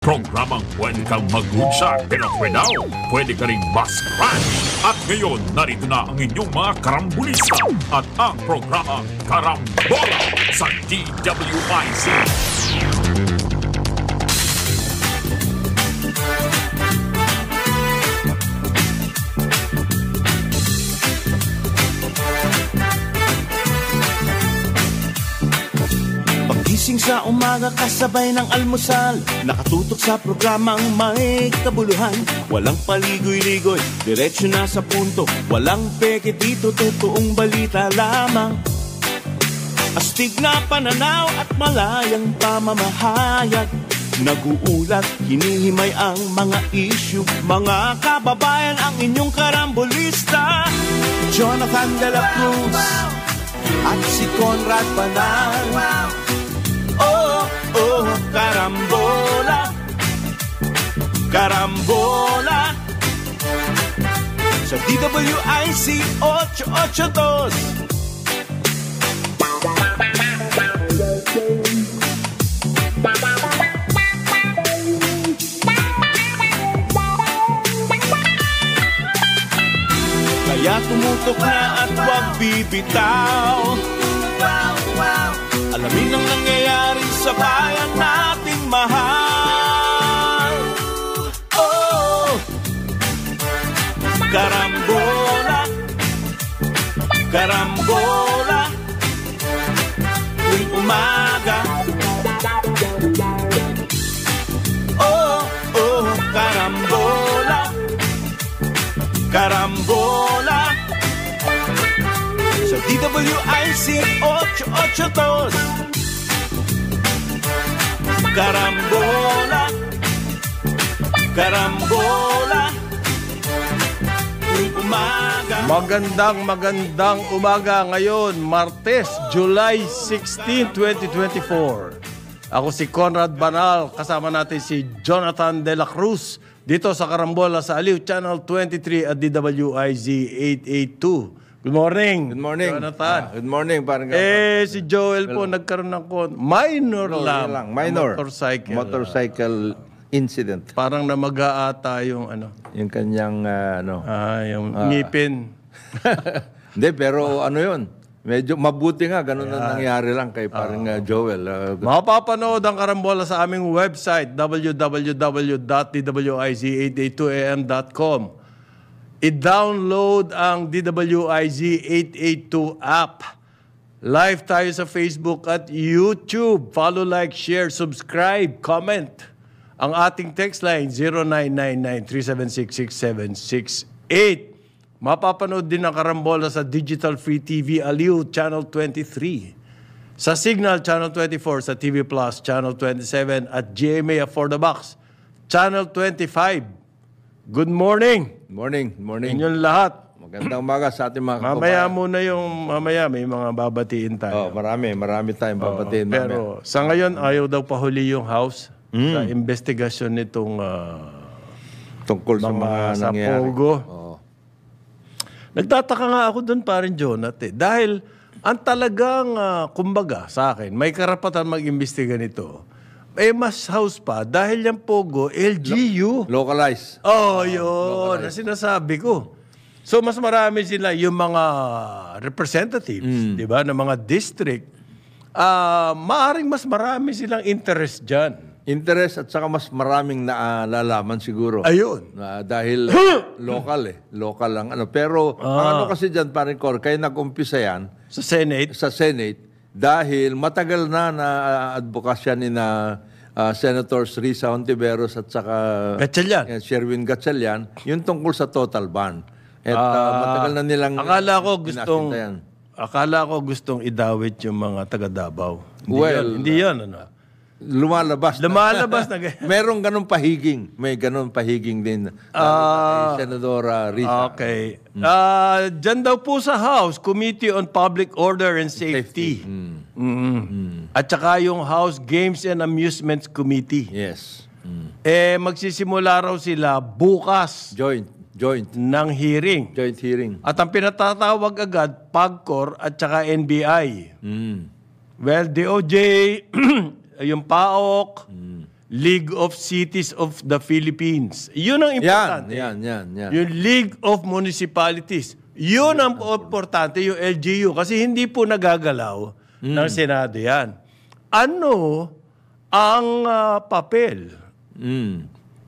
Programang pwede kang mag-good pero now, pwede ka rin mas-crash. At ngayon, narito na ang inyong mga karambulista at ang programang Karambola sa DWIZ. Gising sa umaga kasabay ng almusal, nakatutok sa programang may kabuluhan. Walang paligoy-ligoy, diretsyo na sa punto, walang peke dito, totoong balita lamang. Astig na pananaw at malayang pamamahayag, naguulat, hinihimay ang mga issue. Mga kababayan, ang inyong karambolista, Jonathan De La Cruz at si Conrad Banal. Oh, karambola, karambola sa DWIZ 882. Kaya tumutok na at huwag bibitaw. Alamin ang nangyayari sa bayan nating mahal. Oh, karambola, karambola, tuwing umaga. Oh, karambola, karambola sa DWIZ 882. Karambola, karambola, tuwing umaga. Magandang umaga ngayon, Martes, July 16, 2024. Ako si Conrad Banal, kasama natin si Jonathan De La Cruz dito sa Karambola sa Aliw Channel 23 at DWIZ 882. Good morning. Good morning. Jonathan. Good morning. Parang si Joel po nagkaroon ng minor lang. Minor. Motorcycle incident. Parang namaga-ata yung ano. Yung kanyang yung ngipin. Hindi, pero ano yun? Medyo mabuti nga. Ganun na nangyari lang kay parang Joel. Mapapanood ang Karambola sa aming website www.dwiz882am.com. I-download ang DWIZ 882 app. Live tayo sa Facebook at YouTube. Follow, like, share, subscribe, comment. Ang ating text line 0999-376-6768. Mapapanood din ang Karambola sa Digital Free TV Aliw Channel 23. Sa Signal Channel 24, sa TV Plus Channel 27 at GMA For the Box Channel 25. Good morning. Morning. Inyong lahat. Magandang umaga sa ating mga kababayan. Mamaya may mga babatiin tayo. Marami tayong babatiin. Pero sa ngayon, ayaw daw pahuli yung House sa investigasyon nitong tungkol sa mga nangyayari. Pogo. Nagtataka nga ako doon, parin Jonathan. Dahil ang talagang, kumbaga sa akin, may karapatan mag-imbestiga nito. Mas house pa, dahil yung Pogo, LGU. Localize. Yun. Na sinasabi ko. So, mas marami sila yung mga representatives, di ba, ng mga district. Maaring mas marami silang interest dyan. Interest at saka mas maraming naalalaman siguro. Ayun. Dahil local Local lang. Pero ang ano kasi dyan, parin Cor, kaya nag-umpisa yan. Sa Senate, dahil matagal na advokasya ni Senators Risa Hontiveros at saka Sherwin Gatchalian, yung tungkol sa total ban. At matagal na nilang Akala ko gustong idawit yung mga taga Davao. Hindi yun. Lumalabas na merong ganun pahiging. May ganun pahiging din. Senadora Risa. Okay. Diyan daw po sa House, Committee on Public Order and Safety. At saka yung House Games and Amusements Committee. Yes. Magsisimula raw sila bukas. Joint. Ng hearing. Joint hearing. At ang pinatatawag agad, PAGCOR at saka NBI. Well, DOJ, yung PAOK, League of Cities of the Philippines. Yun ang importante. Yan. Yung League of Municipalities. Yun ang importante, yung LGU. Kasi hindi po nagagalaw ng Senado yan. Ano ang papel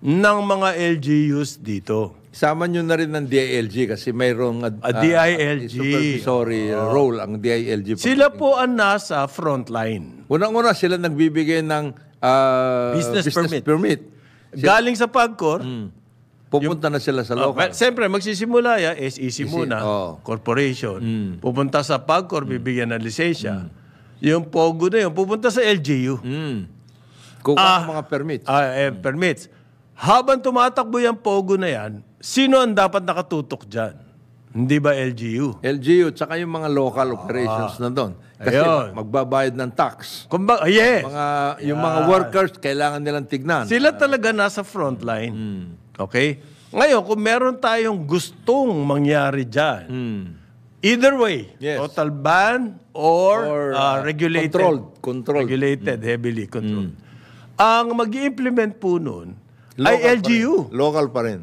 ng mga LGUs dito? Sama nyo na rin ng DILG kasi mayroong DILG. supervisory role ang DILG. Sila po ang nasa frontline. Unang-una sila nagbibigay ng Business permit. permit. Galing sa PAGCOR, Pupunta na sila sa local. Siyempre, magsisimula yan, SEC muna, corporation. Pupunta sa PAGCOR, bibigyan ng lisensya. Yung POGO na yun, pupunta sa LGU. Kukuha ng mga permits. Permits. Habang tumatakbo yung POGO na yan, sino ang dapat nakatutok dyan? Hindi ba LGU? LGU, tsaka yung mga local operations na doon. Kasi magbabayad ng tax. Yes. Yung mga workers, kailangan nilang tignan. Sila talaga nasa frontline. Okay? Ngayon, kung meron tayong gustong mangyari dyan, either way, total ban or regulated. Controlled. Regulated, heavily controlled. Ang mag-i-implement po nun ay LGU. Local pa rin.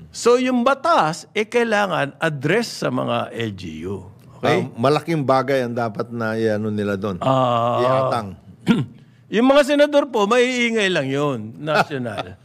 So yung batas, kailangan address sa mga LGU. Okay? Malaking bagay ang dapat na iano nila doon. Iatang. Yung mga senador po, maiingay lang yun, national.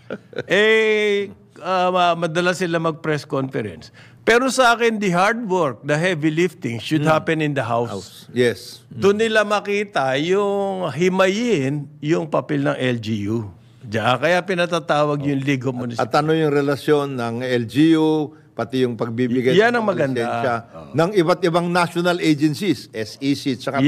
Madalas sila mag-press conference. Pero sa akin, the hard work, the heavy lifting should happen in the House. Yes. Doon nila makita yung himayin yung papel ng LGU. Diyan, kaya pinatatawag yung League of Municipalities. At ano yung relasyon ng LGU, pati yung pagbibigay yan ang maganda. Ng iba't ibang national agencies, SEC, tsaka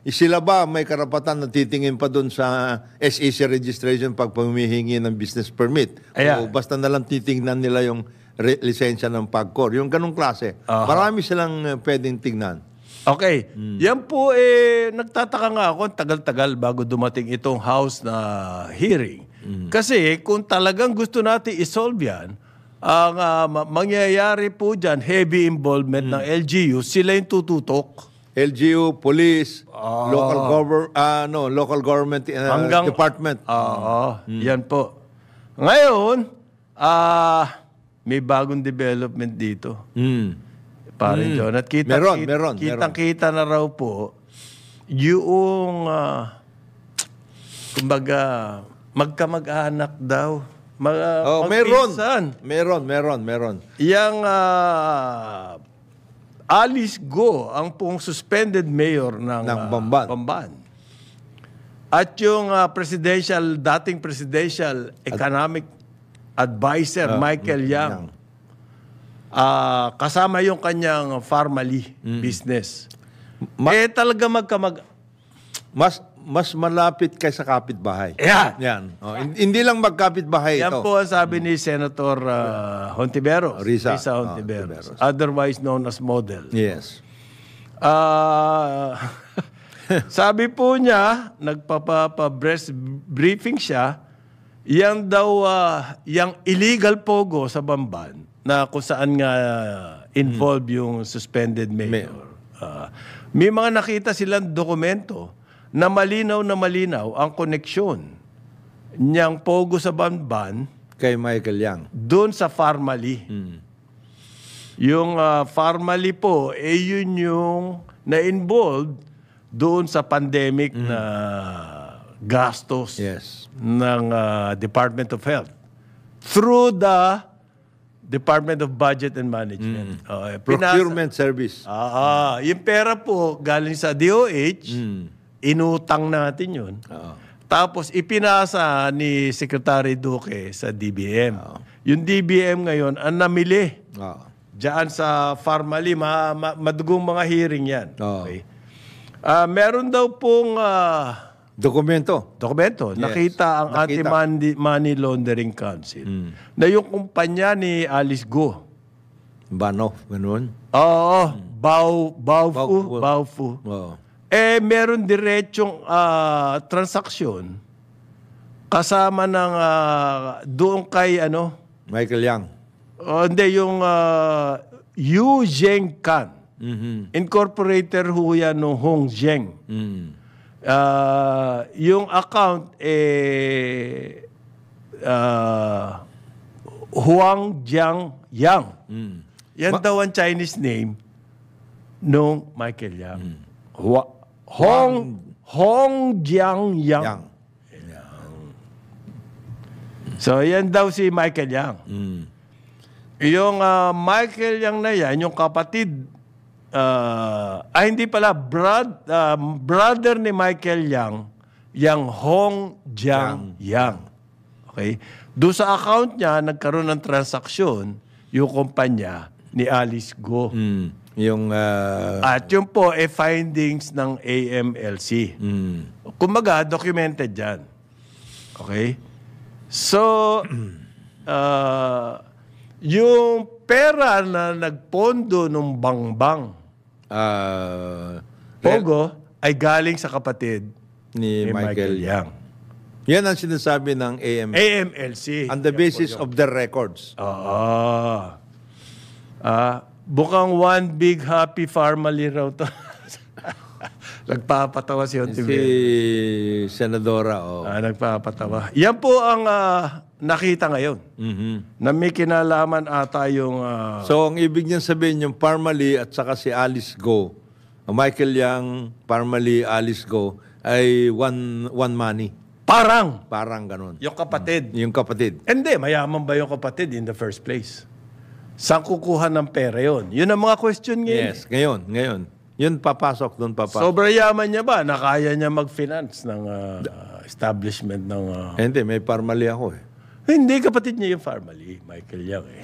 sila ba may karapatan na titingin pa doon sa SEC registration pag pumihingi ng business permit? O basta na lang titingnan nila yung lisensya ng PAGCOR. Yung ganong klase. Marami silang pwedeng tingnan. Okay. Yan po, nagtataka nga ako, tagal-tagal bago dumating itong House na hearing. Kasi kung talagang gusto natin isolve yan, ang mangyayari po dyan, heavy involvement ng LGU, sila yung tututok. LGU, police, local government department. Yan po. Ngayon, may bagong development dito. Parin John. At kitang-kita na raw po yung kumbaga magkamag-anak daw. Meron. Yang Alice Go, ang pong suspended mayor ng Bamban. At yung dating presidential economic advisor, Michael Yang. Kasama yung kanyang Farmally business. Talaga mas malapit kaysa kapitbahay. Yan. Hindi lang magkapitbahay ito. Yan po ang sabi ni Senator Hontiveros. Risa Hontiveros. Otherwise known as Model. Yes. Sabi po niya, nagpapa-press briefing siya, yang daw, yang illegal pogo sa Bamban, na kung saan nga involved yung suspended mayor. May mga nakita silang dokumento na malinaw ang koneksyon niyang pogo sa Bamban kay Michael Yang doon sa Farmally. Yung Farmally po, yun yung na-involved doon sa pandemic na gastos ng Department of Health through the Department of Budget and Management. Procurement Service. Yung pera po galing sa DOH, inutang natin yun. Tapos ipinasa ni Secretary Duque sa DBM. Yung DBM ngayon, ang namili. Diyan sa Farmally, madugong mga hearing yan. Okay. Meron daw pong dokumento. Nakita ang Anti-Money Laundering Council na yung kumpanya ni Alice Go. Banoff, ganun? Baofu. Meron diretsong transaksyon kasama ng doon kay Michael Yang. Hindi, yung Yu Zheng Kan. Incorporator ho yan ng Hong Zheng. yung account Huang Jiang Yang. Yan daw ang Chinese name nung Michael Yang. Hong Jiang Yang. So, yan daw si Michael Yang. Yung Michael Yang na yan, yung kapatid, hindi pala, brother ni Michael Yang, yang Hong Jiang Yang. Okay? Doon sa account niya, nagkaroon ng transaksyon yung kumpanya ni Alice Go. At yun po, findings ng AMLC. Kumbaga, documented yan. Okay? So, yung pera na nagpondo ng Bangbang, Pogo, ay galing sa kapatid ni Michael Yang. Yan ang sinasabi ng AMLC. On the basis of the records. Bukang one big happy family raw to. Nagpapatawa si Ontiveros. Si Senadora. Nagpapatawa. Yan po ang nakita ngayon. Na may kinalaman ata yung... So, ang ibig niyan sabihin, yung Parmalee at saka si Alice Go, Michael Yang, Parmalee, Alice Go, ay one money. Parang ganun. Yung kapatid. Yung kapatid. Hindi, mayaman ba yung kapatid in the first place? Saan kukuha ng pera yun? Yun ang mga question ngayon. Yes, ngayon. Yun papasok, doon papasok. Sobrang yaman niya ba? Nakaya niya mag-finance ng establishment ng... Hindi, may Parmalee ako eh. Hindi, kapatid niya yung Parmalee, Michael Yang eh.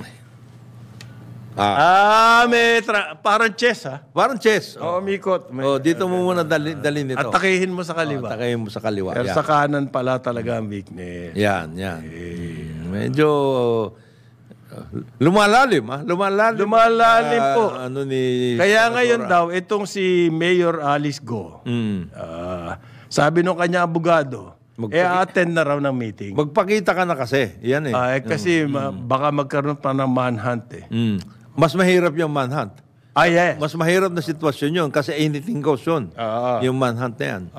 Parang chess ha? Parang chess. Mikot. Dito mo muna dalhin ito. At takihin mo sa kaliwa. Takihin mo sa kaliwa. Pero sa kanan pala talaga ang weakness. Yan. Medyo... Lumalalim po. Kaya ngayon daw, itong si Mayor Alice Go, sabi nung kanya abogado, attend na raw ng meeting. Magpakita ka na kasi. Yan eh. Kasi baka magkaroon pa ng manhunt eh. Mas mahirap yung manhunt. Yes. Mas mahirap na sitwasyon yun kasi anything goes yun. Yung manhunt na yan.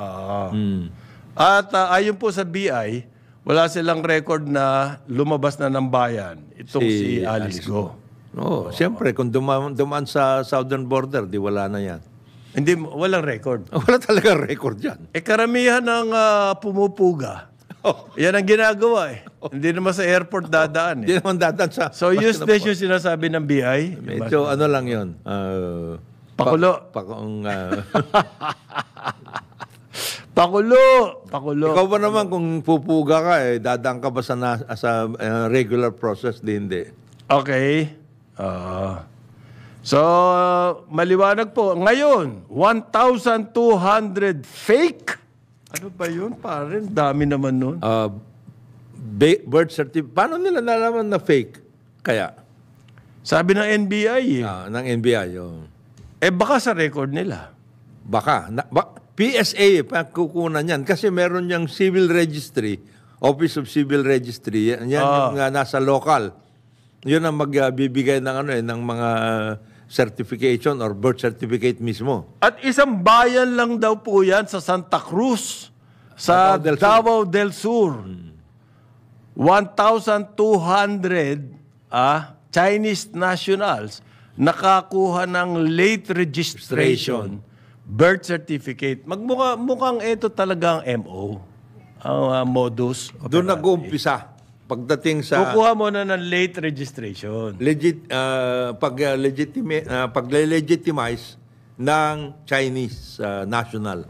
At ayon po sa BI, wala silang record na lumabas na ng bayan itong si Alice Go. Siyempre, kung dumaan sa southern border, di wala na yan. Hindi, walang record. Wala talaga record yan. Karamihan ng pumupuga. Yan ang ginagawa eh. Hindi naman sa airport dadaan eh. Hindi naman dadaan sa... So, useless yung sinasabi ng BI. Medyo ano lang yun. Pakulo. Pakulo. Ikaw ba naman kung pupuga ka dadaan ka ba sa regular process? Hindi. Okay. So, maliwanag po. Ngayon, 1,200 fake. Ano ba yun? Parang dami naman nun. Birth certificate. Paano nila nalaman na fake? Kaya? Sabi ng NBI eh. Ng NBI. Baka sa record nila. Baka. PSA, kukunan yan. Kasi meron niyang civil registry, Office of Civil Registry. Yan yung nasa local. Yun ang magbibigay ng mga certification or birth certificate mismo. At isang bayan lang daw po yan sa Santa Cruz, sa Davao del Sur. 1,200 Chinese nationals nakakuha ng late registration birth certificate. Mukhang ito talagang MO, ang modus. Doon nag-uumpisa. Pagdating sa... Kukuha mo na ng late registration. Pag-legitimize ng Chinese national.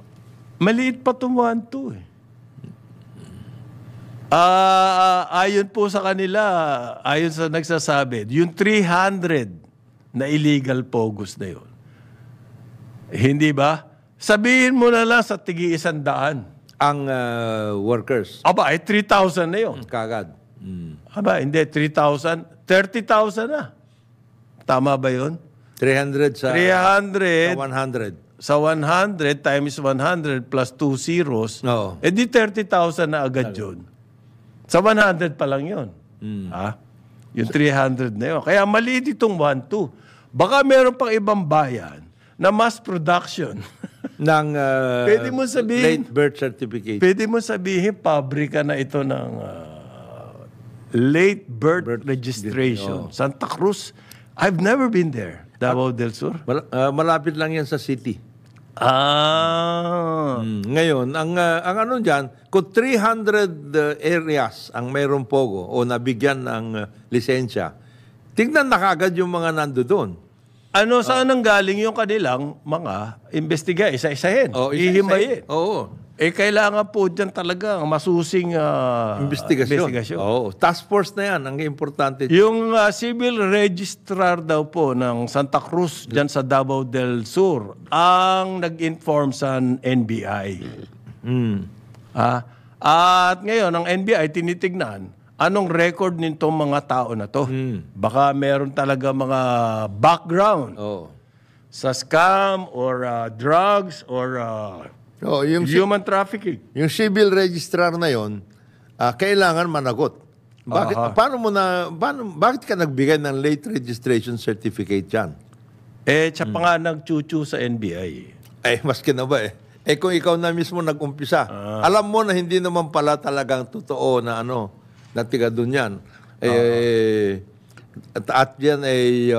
Maliit pa tumuhan to eh. Ayon po sa kanila, ayon sa nagsasabi, yung 300 na illegal pogus na yun. Hindi ba? Sabihin mo na lang sa tigi-100. Ang workers. 3,000 na yun. Kagad. Hindi, 3,000. 30,000 na. Tama ba yun? 300 sa 100. Sa 100 times 100 plus 2 zeros. No. Di 30,000 na agad yun. Sa 100 pa lang yun. Yung 300 na yun. Kaya maliit itong 1,2. Baka meron pang ibang bayan na mass production ng Pwede mo sabihin, late birth certificate. Pwede mo sabihin, pabrika na ito ng late birth registration. Santa Cruz, I've never been there. Davao del Sur. Malapit lang yan sa city. Ngayon, ang ano dyan, kung 300 areas ang mayroong pogo o nabigyan ng lisensya, tignan na kagad yung mga nando doon. Saan ang galing yung kanilang mga isa-isahin? Ihimayin. Oo. Kailangan po dyan talaga masusing investigasyon. Oo. Task force na yan, ang importante. Yung civil registrar daw po ng Santa Cruz dyan sa Davao del Sur ang nag-inform sa NBI. At ngayon, ang NBI tinitignan anong record nitong mga tao na to. Baka meron talaga mga background sa scam or drugs or yung human trafficking. Yung civil registrar na yon, kailangan managot. Bakit ka nagbigay ng late registration certificate dyan? Siya pa nga nagchuchu sa NBI. Maski na ba kung ikaw na mismo nag-umpisa, alam mo na hindi naman pala talagang totoo na na tiga doon yan. At yan ay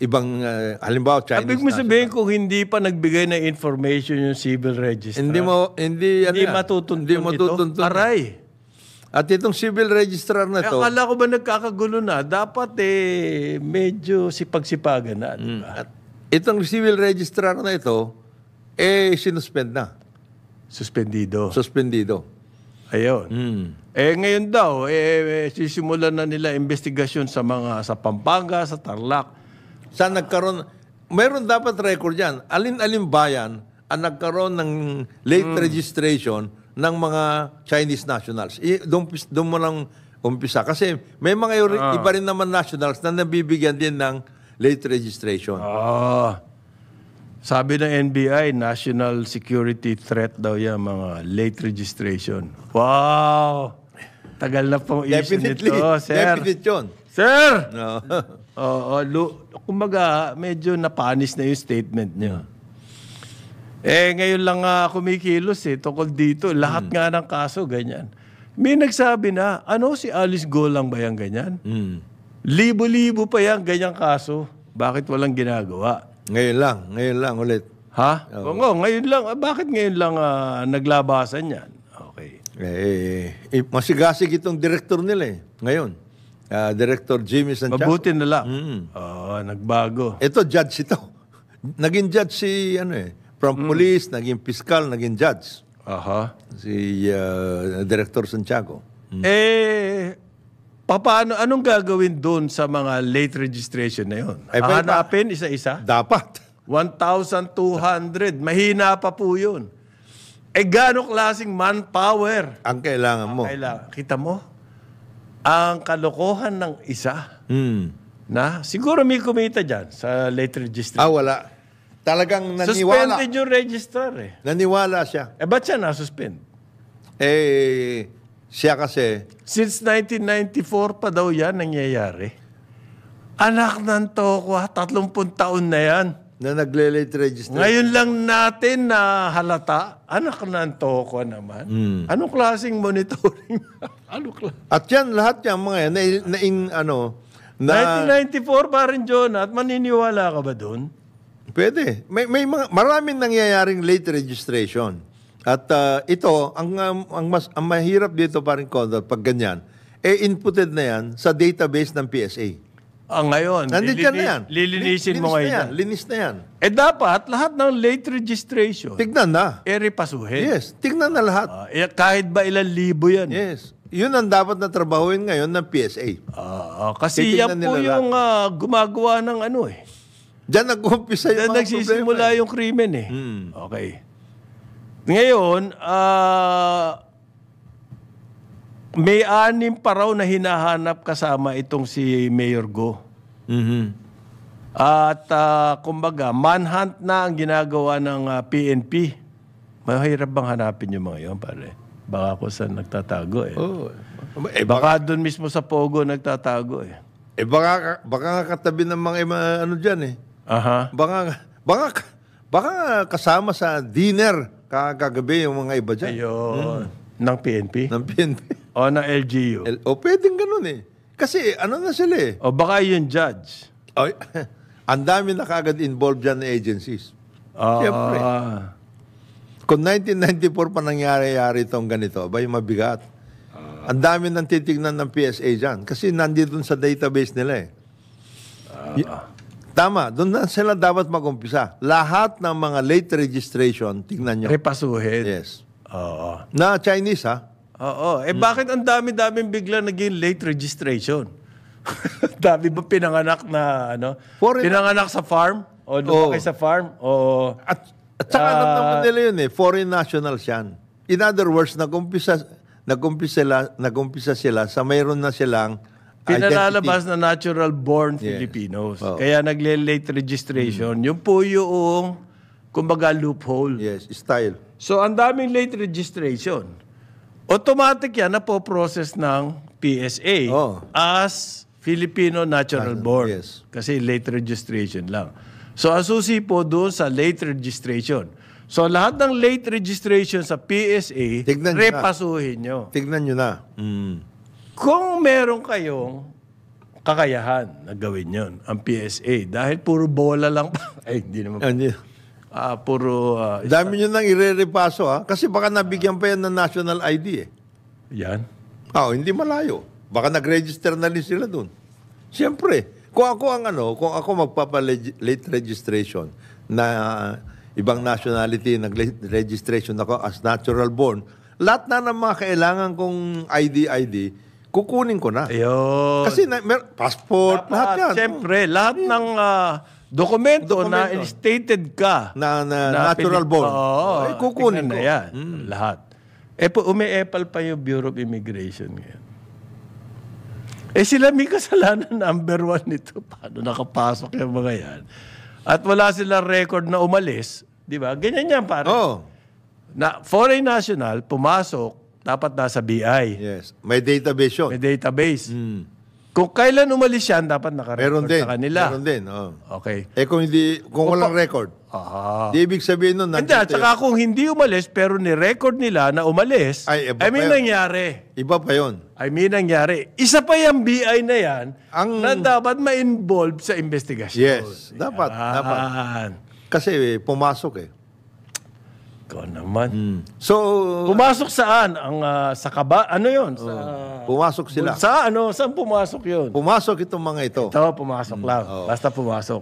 ibang, halimbawa, Chinese national. Abig mo sabihin kung hindi pa nagbigay ng information yung civil registrar, hindi matutuntun ito. Aray. At itong civil registrar na to, akala ko ba nagkakagulo na? Dapat medyo sipag-sipagan na. Diba? At itong civil registrar na ito, sinuspend na. Suspendido. Ayun. Ngayon daw, sisimulan na nila investigasyon sa Pampanga, sa Tarlac. Saan nagkaroon, mayroon dapat record yan. Alin-alin bayan ang nagkaroon ng late registration ng mga Chinese nationals. Doon mo lang umpisa. Kasi may mga iba rin naman nationals na nabibigyan din ng late registration. Sabi ng NBI, national security threat daw yan, mga late registration. Wow! Tagal na pong issue nito, sir. Definite yun. Sir! Kumbaga, medyo napanis na yung statement niyo. Ngayon lang kumikilos tungkol dito. Lahat nga ng kaso, ganyan. May nagsabi na, si Alice Go lang ba yan ganyan? Libo-libo pa yan, ganyang kaso. Bakit walang ginagawa? Ngayon lang ulit. Ha? Oo, ngayon lang. Bakit ngayon lang naglabasan yan? Okay. Masigasig itong director nila ngayon. Director Jimmy Santiago. Mabuti na lang. Nagbago. Ito, judge ito. Naging judge si, from police, naging fiscal, naging judge. Si Director Santiago. Paano, anong gagawin doon sa mga late registration na yun? Hanapin isa-isa? Dapat. 1,200. Mahina pa po yun. Gano'ng klaseng manpower ang kailangan mo? Kita mo? Ang kalokohan ng isa na siguro may kumita dyan sa late registration. Wala. Talagang naniwala. Suspended yung registrar Naniwala siya. Ba't siya na-suspend? Siya kasi, since 1994 pa daw yan nangyayari. Anak ng toko, 30 taon na yan. Na nagle-late register. Ngayon lang natin na halata, anak ng toko naman. Anong klaseng monitoring? At yan, lahat yan, mga yan, 1994 pa rin, John, at maniniwala ka ba doon? Pwede. May maraming nangyayaring late registration. At ito, ang mahirap dito pa rin, Condor, pag ganyan, inputted na yan sa database ng PSA. Ngayon, nandito na yan. Lilinisin mo ngayon. Linis na yan. Dapat, lahat ng late registration, tignan na. Repasuhin. Yes, tignan na lahat. Kahit ba ilang libo yan. Yes. Yun ang dapat na trabahuin ngayon ng PSA. Kasi yan po yung gumagawa ng Diyan nag-umpisa yung mga nagsisimula yung krimen Okay. Ngayon, may 6 pa raw na hinahanap kasama itong si Mayor Go. At kumbaga, manhunt na ang ginagawa ng PNP. Mahirap bang hanapin yung mga yun, pare? Baka ako saan nagtatago baka doon mismo sa Pogo nagtatago baka katabi ng mga dyan Aha. Baka kasama sa dinner kagabi yung mga iba dyan. Ayun. Ng PNP? Ng PNP. O ng LGU? Pwedeng ganun eh. Kasi ano na sila eh. O baka yung judge? Ang dami na kagad involved dyan na agencies. Siyempre. Kung 1994 pa nangyari-yari itong ganito, abay mabigat. Ang dami nang titignan ng PSA dyan. Kasi nandito sa database nila eh. Tama, doon na sila dapat mag-umpisa. Lahat ng mga late registration, tingnan nyo. Repasuhin. Yes. Oo. Na Chinese ha? Oo. Bakit ang dami-daming bigla naging late registration? Dami ba pinanganak na ano? Pinanganak sa farm? O lumaki sa farm? O At saka alam naman nila yun eh, foreign nationals yan. In other words, nag-umpisa sila sa mayroon na silang pinalalabas na natural-born Filipinos. Kaya nagle-late registration. Yun po yung, kumbaga, loophole. Yes, style. So, ang daming late registration. Automatic yan na po-process ng PSA as Filipino natural-born. Yes. Kasi late registration lang. So, asusi po doon sa late registration. So, lahat ng late registration sa PSA, repasuhin nyo. Tignan nyo na. Kung meron kayong kakayahan na gawin yon ang PSA, dahil puro bola lang pa. Ay, hindi naman. Puro... dami nyo nang ire-repaso ha. Kasi baka nabigyan pa yan ng national ID eh. Yan? Hindi malayo. Baka nag-register na rin sila dun. Siyempre, kung ako magpapa-late registration na ibang nationality, nag-registration ako as natural born, lahat na ng mga kailangan kong ID, kukunin ko na. Ayun. Kasi passport, lahat yan. Siyempre, lahat ng dokumento na instated ka na natural born. Kukunin ko. Na yan. Lahat. Umi-epal pa yung Bureau of Immigration ngayon. Sila may kasalanan number 1 nito. Paano nakapasok yung mga yan? At wala silang record na umalis. Di ba? Ganyan yan, pare. Na foreign national, pumasok, dapat nasa BI. Yes. May database yun. May database. Kung kailan umalis yan, dapat nakarecord sa kanila. Meron din. Okay. Kung walang record, di ibig sabihin nun. Hindi, at saka kung hindi umalis, pero ni-record nila na umalis, nangyari. Iba pa yun. Nangyari. Isa pa yung BI na yan na dapat ma-involve sa investigasyon. Yes. Dapat. Kasi pumasok eh. Ikaw naman. So, pumasok saan? Sa kaba? Ano yun? Pumasok sila. Saan pumasok yun? Pumasok itong mga ito. Ito, pumasok lang. Basta pumasok.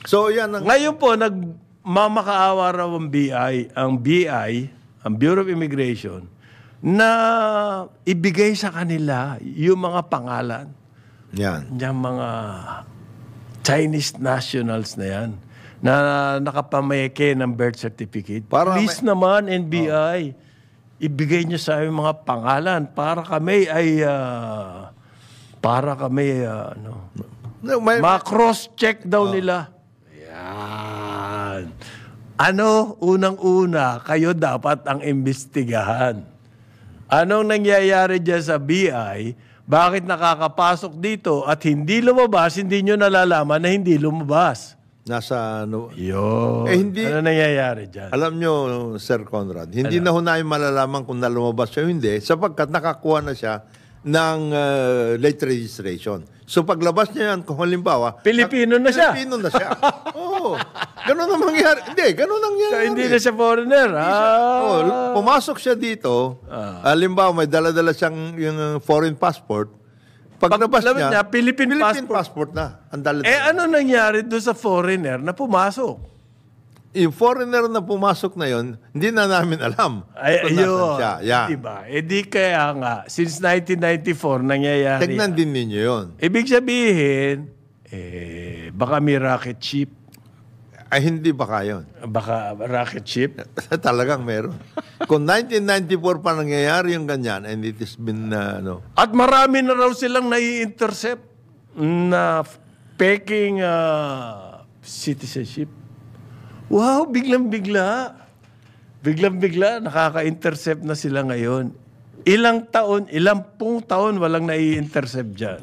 So, yan ang... Ngayon po, nagmamakaawa raw ang BI, ang Bureau of Immigration, na ibigay sa kanila yung mga pangalan. Yan. Yung mga Chinese nationals na yan. Na nakapamayake ng birth certificate. Please naman, NBI, ibigay niyo sa aming mga pangalan para kami ay ma-cross-check daw nila. Yan. Unang-una, kayo dapat ang imbestigahan. Anong nangyayari dyan sa BI? Bakit nakakapasok dito at hindi lumabas, hindi nyo nalalaman na hindi lumabas? Nasa ano? Hindi. Ano nangyayari dyan? Alam nyo, Sir Conrad, hindi na ho namin malalaman kung nalumabas siya o hindi sapagkat nakakuha na siya ng late registration. So paglabas niya yan, kung halimbawa... Pilipino na siya. Ganun ang mangyari. Hindi, ganun ang nangyari. So hindi na siya foreigner. Pumasok siya dito, halimbawa may dala-dala siyang yung foreign passport. Paglabas niya, Philippine passport na. Ano nangyari doon sa foreigner na pumasok? Yung foreigner na pumasok na yon, hindi na namin alam. Ayun. Diba? Di kaya nga, since 1994, nangyayari. Tignan din ninyo yon. Ibig sabihin, baka may rocket ship. Ay, hindi baka yun. Baka rocket ship? Talagang meron. Kung 1994 pa nangyayari yung ganyan, and it has been, At marami na raw silang nai-intercept na peking citizenship. Wow, biglang-bigla. Biglang-bigla, nakaka-intercept na sila ngayon. Ilang pung taon walang nai-intercept dyan.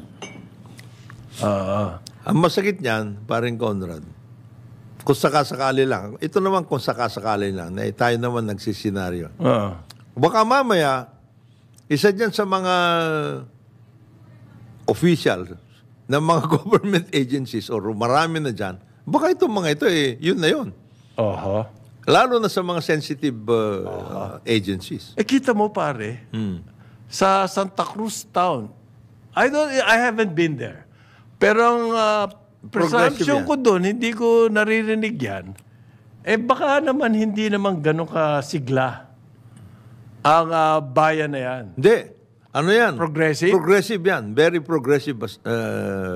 Ang masakit niyan, paring Conrad, Kung sakasakali lang. Ito naman kung sakasakali lang. Na tayo naman nagsisenaryo. Baka mamaya, isa dyan sa mga official ng mga government agencies or marami na dyan, baka itong mga ito, yun na yun. Lalo na sa mga sensitive agencies. Kita mo pare, sa Santa Cruz Town, I haven't been there. Pero ang presumption ko doon, hindi ko naririnig yan. Baka naman hindi naman ganun kasigla ang bayan na yan. Hindi. Ano yan? Progressive? Progressive yan. Very progressive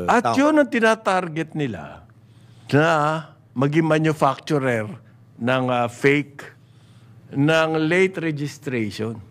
At town. yun ang tinatarget nila na maging manufacturer ng fake, ng late registration.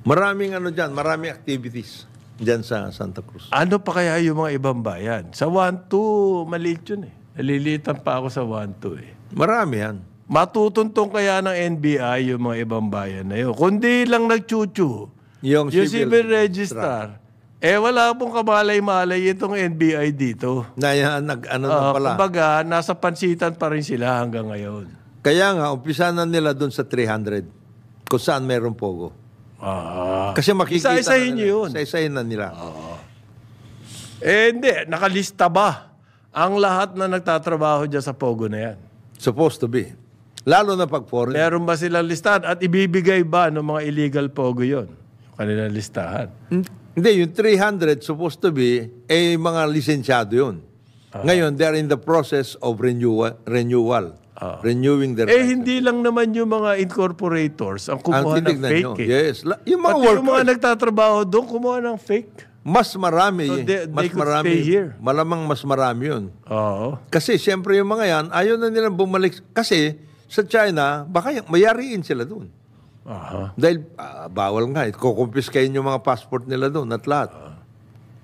Maraming maraming activities dyan sa Santa Cruz. Ano pa kaya yung mga ibang bayan? Sa 1-2, maliit yun eh. Nalilitan pa ako sa 1-2 eh. Marami yan. Matutuntong kaya ng NBI yung mga ibang bayan na yun. Kundi lang nagchuchu. Yung civil registrar. Wala pong kamalay-malay itong NBI dito. Na pala. Kumbaga, nasa pansitan pa rin sila hanggang ngayon. Kaya nga, umpisa na nila doon sa 300. Kung saan meron pogo. Kasi makikita isa-isahin nyo yun. Isa-isahin na nila. Hindi. Nakalista ba ang lahat na nagtatrabaho dyan sa pogo na yan? Supposed to be. Lalo na pag foreign. Meron ba silang listahan? At ibibigay ba ng mga illegal pogo yon? Yung kanilang listahan. Hindi, yung 300 supposed to be, mga lisensyado yun. Ngayon, they're in the process of renewal. Renewing their license. Hindi lang naman yung mga incorporators ang kumuha ng fake. Yes. Yung mga Pati workers. yung mga nagtatrabaho doon, kumuha ng fake. Mas marami. So mas marami. Stay here. Malamang mas marami yun. Oo. Kasi siyempre yung mga yan, ayaw na nilang bumalik. Kasi sa China, baka mayariin sila doon. Dahil bawal nga. Kukumpiskayin yung mga passport nila doon at lahat.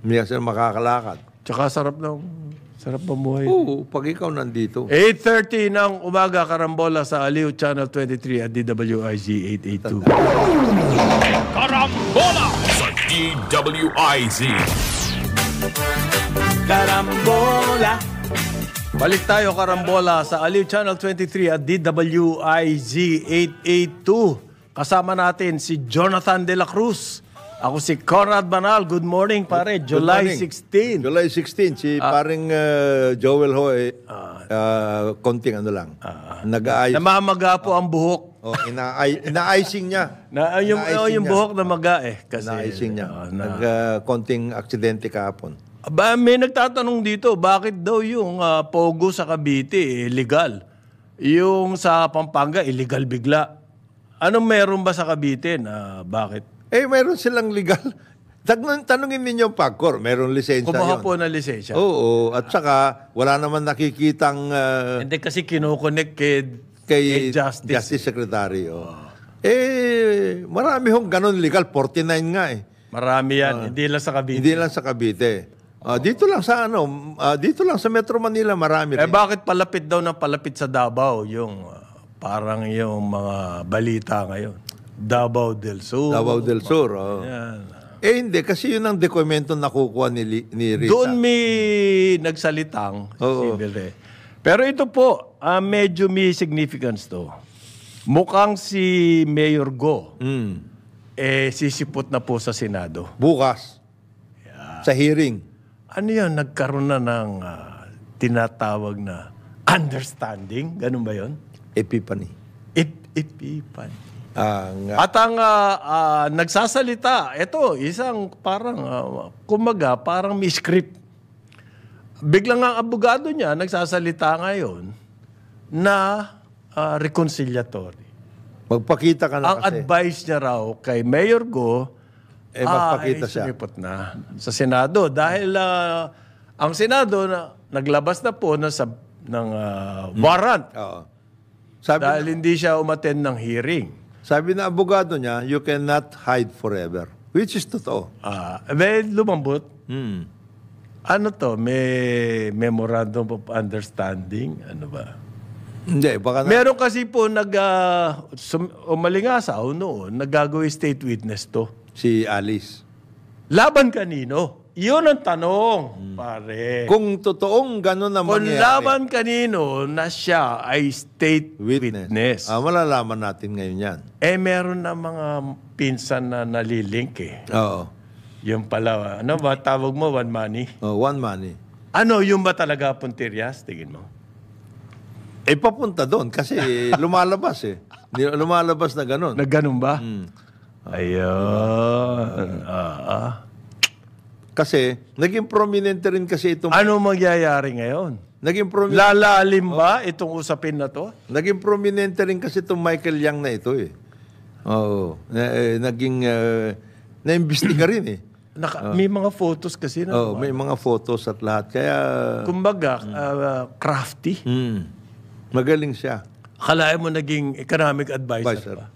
Hindi sila makakalakad. Tsaka sarap mamuhay. Oo, pag ikaw nandito. 8:30 ng umaga, Karambola sa Aliw Channel 23 at DWIZ 882. Karambola sa DWIZ. Karambola. Balik tayo, Karambola sa Aliw Channel 23 at DWIZ 882. Kasama natin si Jonathan De La Cruz. Ako si Conrad Banal. Good morning, pare. July 16. July 16. Si paring Joel Hoy, konting lang. Nag-aayos. Namamaga po ang buhok. Ina-icing niya. Yung buhok na maga Kasi, ina-icing niya. Konting aksidente kahapon. May nagtatanong dito, bakit daw yung Pogo sa Cavite legal? Yung sa Pampanga, illegal bigla. Anong meron ba sa Cavite na bakit? Meron silang legal. Tanungin ninyo PAGCOR, meron lisensya yun. Kumuha po na lisensya. Oo, at saka wala naman nakikitang hindi kasi kinokonek kay Justice Secretary. Marami hong ganun legal, 49 nga Marami yan, hindi lang sa Cavite. Hindi lang sa Cavite. Dito lang sa Metro Manila marami rin. Bakit palapit daw ng palapit sa Davao yung parang yung mga balita ngayon? Davao del Sur. Davao del Sur, hindi, kasi yun ang dokumento nakukuha ni Rita. Doon may nagsalitang civil. Pero ito po, medyo may significance to. Mukhang si Mayor Go, sisipot na po sa Senado. Bukas. Sa hearing. Ano yan? Nagkaroon na ng tinatawag na understanding? Ganun ba yun? Epiphany. Epiphany. At ang nagsasalita, ito, isang parang, parang may script. Biglang ang abogado niya nagsasalita ngayon na reconciliatory. Magpakita ka na ang advice niya raw kay Mayor Go, magpakita siya. sumipot na sa Senado. Dahil ang Senado naglabas na po ng warrant. Dahil hindi siya umattend ng hearing. Sabi na abogado niya, you cannot hide forever. Which is totoo. May lumambot. Ano to? May memorandum of understanding? Ano ba? Hindi, baka meron kasi po umalingasaw noon, naggagawin state witness to. Si Alice. Laban kanino? Yun ang tanong, pare. Kung totoong gano'n ang Kung mangyayari. laban kanino na siya ay state witness. Malalaman natin ngayon yan. Meron na mga pinsan na nalilink eh. Oo. Yung pala, ano ba tawag mo, one money? One money. Ano, yung ba talaga punterias? Tingin mo? Papunta doon kasi lumalabas eh. Lumalabas na gano'n. Na ganun ba? Ayun. Kasi, naging prominente rin kasi itong... Ano mangyayari ngayon? Naging prominente... Lalalim ba itong usapin na to? Naging prominente rin kasi itong Michael Yang na ito eh. Oo. Naging... naimbestiga rin eh. May mga photos kasi na. May mga photos at lahat. Kaya... Kumbaga, crafty. Magaling siya. Akalain mo naging economic advisor pa.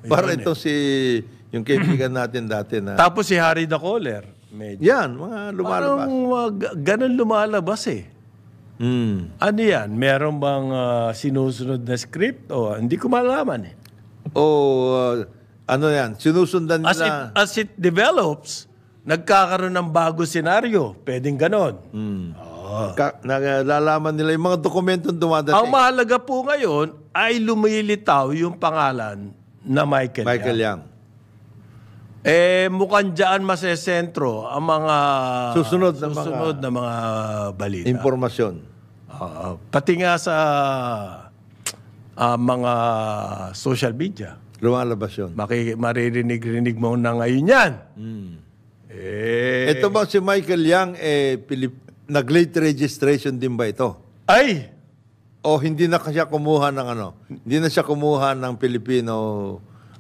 Para ito yung kaibigan natin dati na... Tapos si Harry the Caller. Medyo. Yan, mga lumalabas. Parang ganun lumalabas eh. Ano yan? Meron bang sinusunod na script? O hindi ko malaman eh. Ano yan? Sinusundan nila... As it develops, nagkakaroon ng bago senaryo. Pwedeng ganon. Nalalaman nila yung mga dokumentong dumadating. Ang mahalaga po ngayon ay lumilitaw yung pangalan na Michael Yang. Mukhang dyan masesentro ang mga susunod na mga balita. Impormasyon. Pati nga sa mga social media. Lumalabas yun. Maririnig-rinig mo na ngayon yan. Ito ba si Michael Yang, nag-late registration din ba ito? Ay! O hindi na siya kumuha ng Hindi na siya kumuha ng Filipino...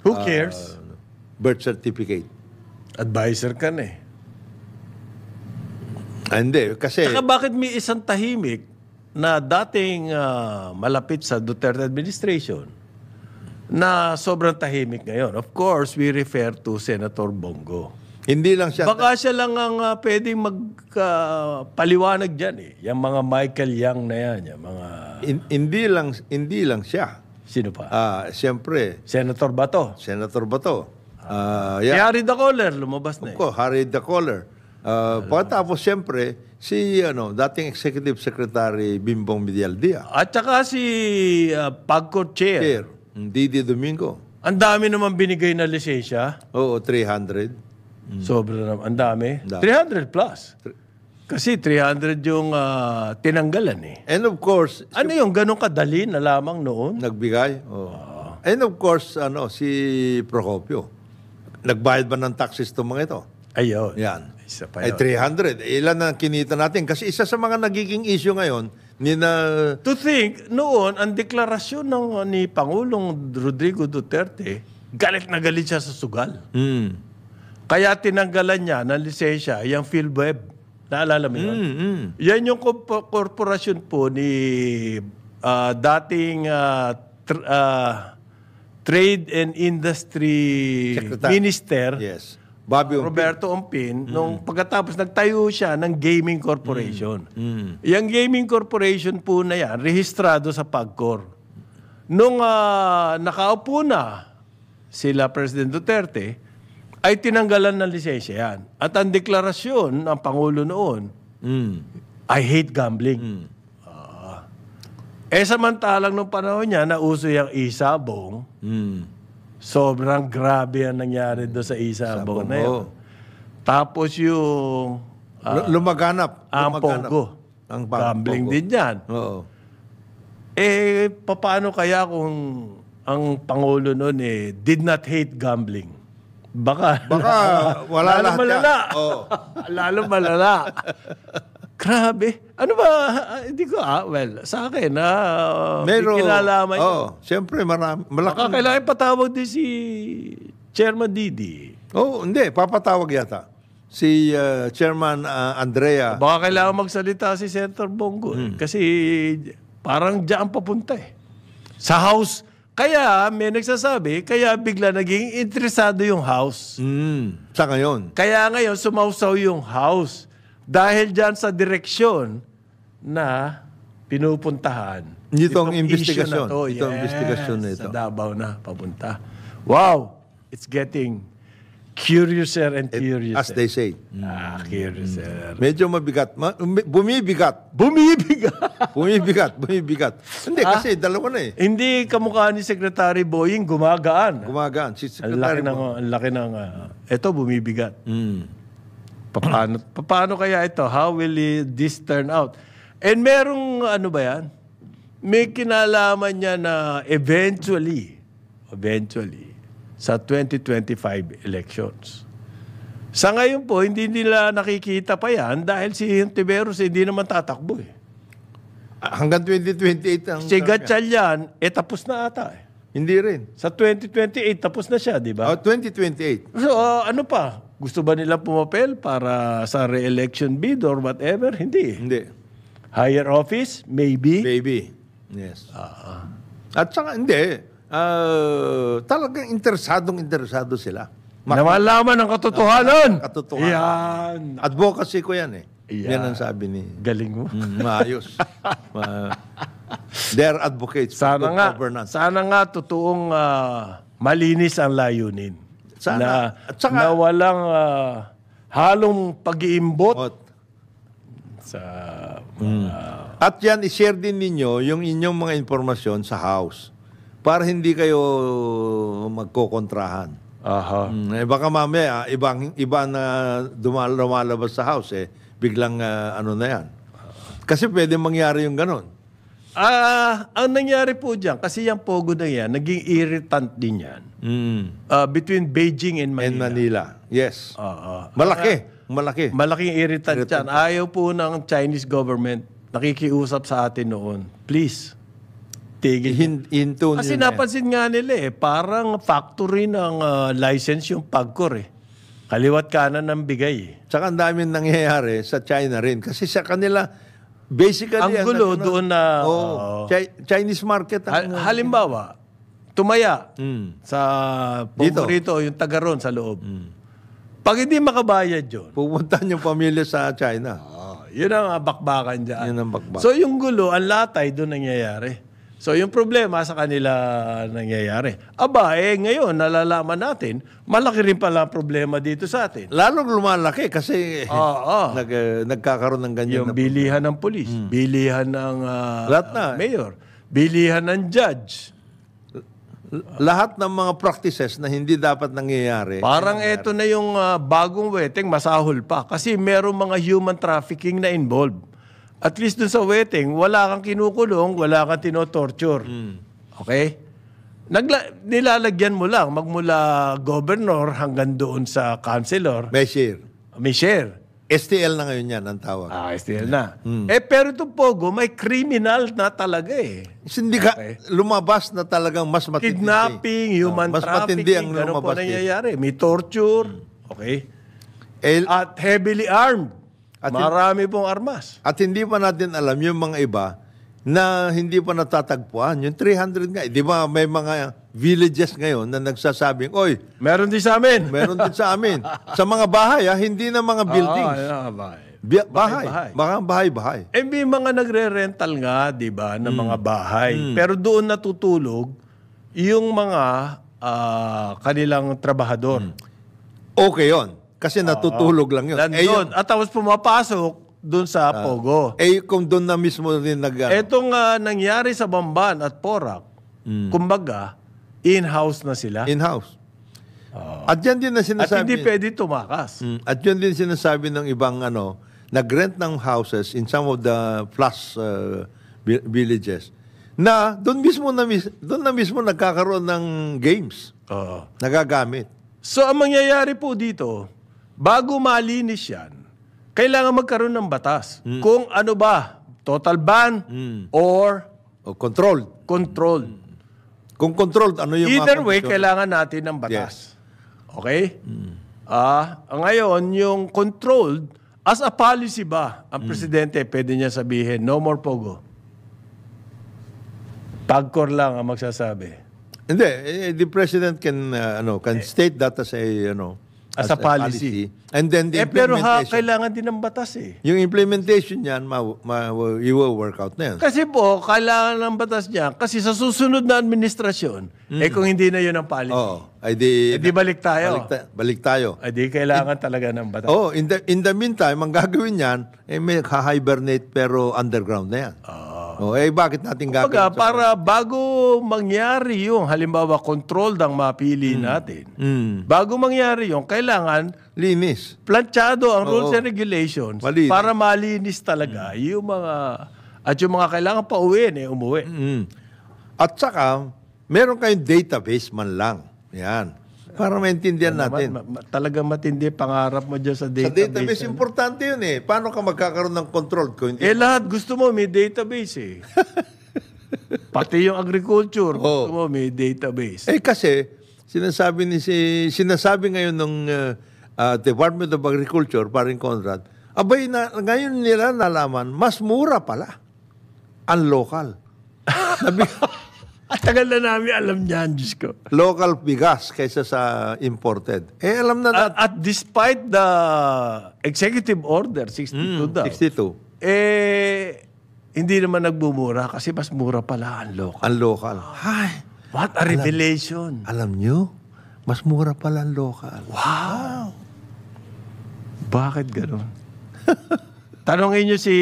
Who cares? Birth certificate. Advisor ka na eh. Hindi, kasi... Saka bakit may isang tahimik na dating malapit sa Duterte administration na sobrang tahimik ngayon? Of course, we refer to Senator Bongo. Hindi lang siya... Baka siya lang ang pwedeng magpaliwanag dyan eh. Yung mga Michael Yang na yan. Yung mga... Hindi lang siya. Sino pa? Siyempre. Senator Bato. Senator Bato. Si Harry the Caller, lumabas na eh. Harry the Caller. Pagkatapos, siyempre, si dating Executive Secretary Bimbong Medialdia. At saka si PAGCOR Chair. Didi Domingo. Ang dami naman binigay na lisensya. Oo, 300. Sobra naman. Ang dami. 300 plus. Kasi 300 yung tinanggalan eh. And of course... Ano yung ganun kadali na lamang noon? Nagbigay? And of course, si Procopio. Nagbayad ba ng taxes itong mga ito? Ayun. Yan. Isa pa yun. 300. Ilan na kinita natin? Kasi isa sa mga nagiging issue ngayon, To think, noon, ang deklarasyon ni Pangulong Rodrigo Duterte, galit na galit siya sa sugal. Kaya tinanggalan niya ng lisensya, yung PhilWeb. Naalala mo yun? Yan yung korporasyon po ni dating Trade and Industry Minister, Roberto Ompin, nung pagkatapos nagtayo siya ng Gaming Corporation. Yung Gaming Corporation po na yan, rehistrado sa PAGCOR. Nung nakaupo na sila President Duterte, ay tinanggalan ng lisensya yan. At ang deklarasyon ng Pangulo noon, I hate gambling. Samantalang nung panahon niya, nauso yung isabong, sobrang grabe ang nangyari doon sa isabong na yun. Tapos yung... lumaganap. Ang Pogo. Gambling din yan. Oo. Paano kaya kung ang Pangulo noon did not hate gambling? Baka wala lahat malala. Lalo malala. Grabe. Ano ba? Hindi ko, sa akin, may kinalaman yun. Siyempre, malaking... Baka kailangan patawag din si Chairman Didi. Hindi. Papatawag yata. Si Chairman Andrea. Baka kailangan magsalita si Senator Bongo. Kasi parang diyan papunta eh. Sa House. Kaya may nagsasabi, kaya bigla naging interesado yung House. Sa ngayon. Kaya ngayon, sumausaw yung House. Dahil dyan sa direksyon na pinupuntahan. Itong investigasyon. Itong investigasyon na ito. Sa Davao na papunta. Wow! It's getting Curiouser and curiouser. As they say. Curiouser. Medyo mabigat. Bumibigat. Bumibigat. Hindi, kasi dalawa na eh. Hindi kamukha ni Secretary Boying, gumagaan. Si Ang Secretary laki ng ito, bumibigat. Paano kaya ito? How will this turn out? And merong ano ba yan? May kinalaman niya na eventually, sa 2025 elections. Sa ngayon po, hindi nila nakikita pa yan dahil si Hontiveros hindi naman tatakbo eh. Hanggang 2028 ang... Si Gatchalian, tapos na ata eh. Hindi rin. Sa 2028, tapos na siya, di ba? 2028. So, ano pa? Gusto ba nila pumapel para sa re-election bid or whatever? Hindi. Higher office? Maybe. Yes. At saka, hindi. Talagang interesado sila. Na malaman ang katotohanan. Yan. Advocacy ko yan eh. Yan ang sabi ni... Galing mo. Maayos. They're advocates for good governance. Sana nga totoong malinis ang layunin. Sana. Na walang halong pag-iimbot sa... At yan, i-share din ninyo yung inyong mga informasyon sa House para hindi kayo magkokontrahan. Baka mamaya, iba na lumalabas sa House biglang ano na yan. Kasi pwede mangyari yung ganon. Ang nangyari po dyan, kasi yung Pogo na yan, naging irritant din yan. Between Beijing and Manila. Yes. Malaki. Malaking irritant yan. Ayaw po ng Chinese government, nakikiusap sa atin noon. Please, tigil. Kasi napansin nga nila parang factory ng license yung PAGCOR Kaliwat kanan ng bigay. Tsaka ang daming nangyayari sa China rin. Kasi sa kanila, basically... Ang gulo doon na... Chinese market. Halimbawa, tumaya sa Pongorito, yung taga-ron sa loob. Pag hindi makabayad yun... Pupunta yung pamilya sa China. Yun ang bakbakan dyan. Yun ang bakbakan. So yung gulo, ang latay doon nangyayari. So yung problema sa kanila nangyayari. Ngayon, nalalaman natin, malaki rin pala ang problema dito sa atin. Lalong lumalaki kasi nagkakaroon ng ganyan. Yung bilihan ng polis, bilihan ng mayor, bilihan ng judge. Lahat ng mga practices na hindi dapat nangyayari. Parang ito na yung bagong weteng, masahol pa. Kasi merong mga human trafficking na involved. At least dun sa wedding, wala kang kinukulong, wala kang tinotorture. Okay? Nilalagyan mo lang, magmula governor hanggang doon sa councilor. May share. STL na ngayon yan ang tawag. STL na. Pero ito Pogo, may criminal na talaga Hindi ka, lumabas na talagang mas matindi. Kidnapping, human trafficking, ganun po nangyayari. May torture. Okay? At heavily armed. Marami pong armas. At hindi pa natin alam yung mga iba na hindi pa natatagpuan. Yung 300 nga. Di ba may mga villages ngayon na nagsasabing, oy, meron din sa amin. Meron din sa amin. Sa mga bahay, hindi na mga buildings. Bahay. May mga nagre-rental nga, di ba, ng mga bahay. Pero doon natutulog yung mga kanilang trabahador. Okay yon. Kasi natutulog lang yun. At tapos pumapasok doon sa Pogo. Kung doon na mismo rin Etong nangyari sa Bamban at Porac, kumbaga, in-house na sila. In-house. At yan din na sinasabi. At hindi pwede tumakas. At yan din sinasabi ng ibang nag-rent ng houses in some of the flush villages na doon mismo nagkakaroon ng games. Nagagamit. So, ang mangyayari po dito, bago malinis yan, kailangan magkaroon ng batas. Kung ano ba, total ban or controlled. Kung controlled, ano yung either way, kailangan natin ng batas. Okay? Ngayon, yung controlled, as a policy ba, ang presidente, pwede niya sabihin, no more Pogo. PAGCOR lang ang magsasabi. Hindi, the president can state that as as a policy. And then the pero implementation. kailangan din ng batas eh. Yung implementation niyan, you will work out na yan. Kasi po, kailangan ng batas niya. Kasi sa susunod na administrasyon, kung hindi na yun ang policy, ay di balik tayo. Balik tayo. Ay di kailangan talaga ng batas. In the meantime, ang gagawin yan, may hibernate pero underground na yan. Bakit natin gagawin? Para bago mangyari yung, halimbawa, control ng mapili natin, bago mangyari yung, kailangan linis. Planchado ang rules and regulations Malinis. para malinis talaga yung mga kailangan pa uwiin, umuwi. At saka, meron kayong database man lang. Yan. Para maintindihan natin. Talagang matindi pangarap mo dyan sa database. Sa database, importante yun eh. Paano ka magkakaroon ng control? Lahat gusto mo may database eh. Pati yung agriculture, gusto mo may database. Kasi, sinasabi ngayon ng Department of Agriculture, paring Conrad, ngayon nila nalaman, mas mura pala ang local. At tagal na namin alam niyan, Diyos ko. Local bigas kaysa sa imported. Alam na natin. At despite the executive order, 62 daw. 62. Hindi naman nagbumura kasi mas mura pala ang local. Ang local. What a revelation. Alam nyo, mas mura pala ang local. Wow. Bakit ganun? Tanongin nyo si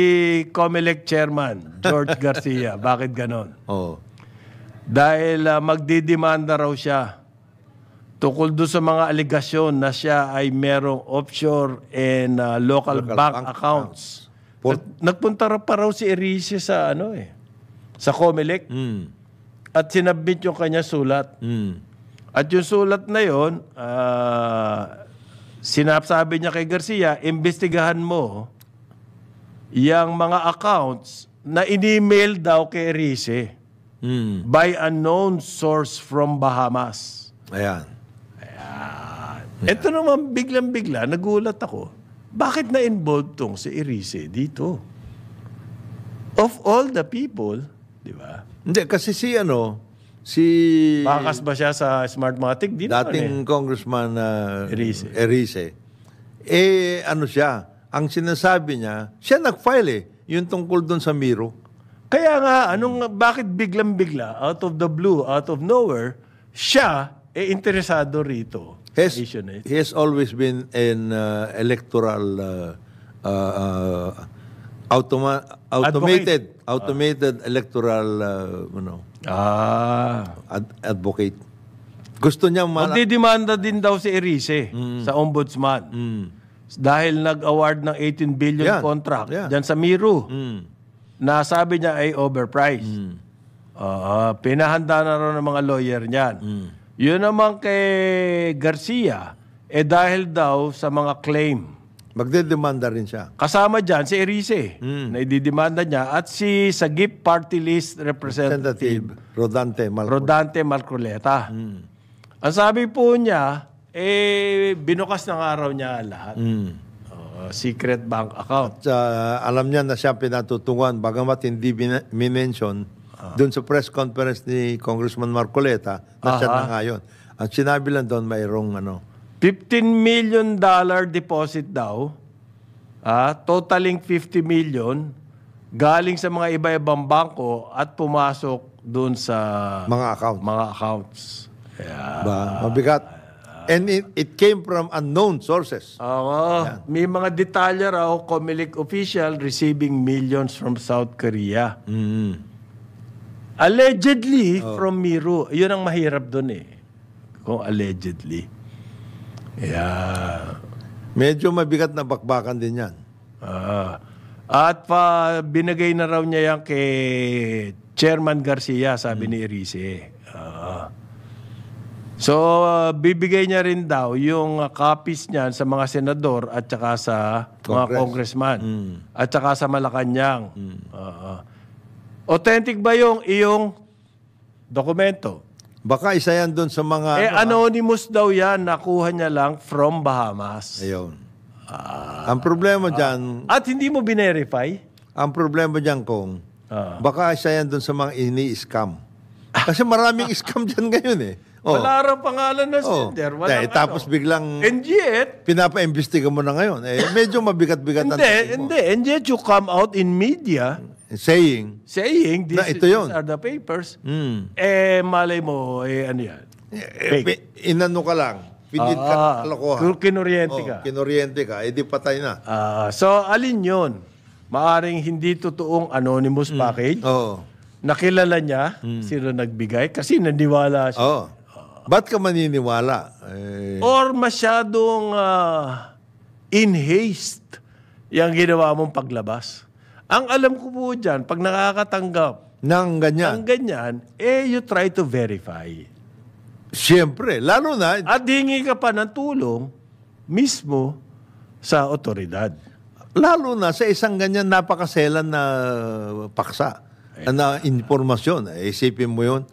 COMELEC Chairman, George Garcia. Bakit ganun? Dahil magdidemanda raw siya tungkol doon sa mga aligasyon na siya ay merong offshore and local bank accounts. Nagpunta pa raw si Erice sa sa COMELEC at sinabit yung kanya sulat. At yung sulat na yon, sinasabi niya kay Garcia, imbestigahan mo yung mga accounts na in-email daw kay Erice. By unknown source from Bahamas. Ayan. Ito naman, biglang-bigla, nagulat ako. Bakit na-involved tong si Erice dito? Of all the people, di ba? Hindi, kasi si Bakas ba siya sa Smartmatic? dating Congressman Erice. Siya, ang sinasabi niya, siya nag-file yung tungkol doon sa Miro. Kaya nga, bakit biglang-bigla, out of the blue, out of nowhere, siya interesado rito. He has always been an electoral automated electoral advocate. Gusto niya magdidemanda din daw si Erice sa ombudsman. Dahil nag-award ng 18 billion contract dyan sa Miro. Na sabi niya ay overpriced. Pinahanda na rin ng mga lawyer niyan. Yun naman kay Garcia, dahil daw sa mga claim. Magdedemanda rin siya. Kasama dyan si Erice, na ididemanda niya, at si Sagip Party List Representative Rodante Marcoleta. Ang sabi po niya, binukas ng araw niya lahat. Secret bank account. Alam niya na siya pinatutungan, bagamat hindi minention doon sa press conference ni Congressman Marcoleta na siya na ngayon. Ang sinabi lang doon, mayroong $15 million deposit daw, totaling 50 million, galing sa mga iba-ibang bangko at pumasok doon sa mga accounts. Mabigat. And it came from unknown sources. May mga detalye raw, COMELEC official receiving millions from South Korea. Allegedly from Miro. Yun ang mahirap doon kung allegedly. Medyo mabigat na bakbakan din yan. At binigay na raw niya yan kay Chairman Garcia, sabi ni Erice. So, bibigay niya rin daw yung copies niyan sa mga senador at saka sa mga congressman. At saka sa Malacanang. Authentic ba yung iyong dokumento? Baka isa yan doon sa mga... anonymous daw yan. Nakuha niya lang from Bahamas. Ayun. Ang problema dyan... At hindi mo binerify? Ang problema dyan baka isa yan doon sa mga ini-scam. Kasi maraming scam dyan ngayon Wala rin pangalan na sender. Walang tapos biglang and yet, pinapa-imbestiga mo na ngayon. Medyo mabigat-bigat ang hindi. And yet you come out in media saying these are the papers. Malay mo, ano yan? Inano ka lang. Pindit ka kalokohan. Kinuryente ka. Di patay na. So, alin yun? Maaring hindi totoong anonymous package. Nakilala niya sino nagbigay kasi naniwala siya. Ba't ka maniniwala? Or masyadong in haste yung ginawa mong paglabas. Ang alam ko po dyan, pag nakakatanggap ng ganyan, you try to verify. Siyempre, lalo na... At hingi ka pa ng tulong mismo sa otoridad. Lalo na sa isang ganyan napakaselan na paksa. Na informasyon. Isipin mo yun.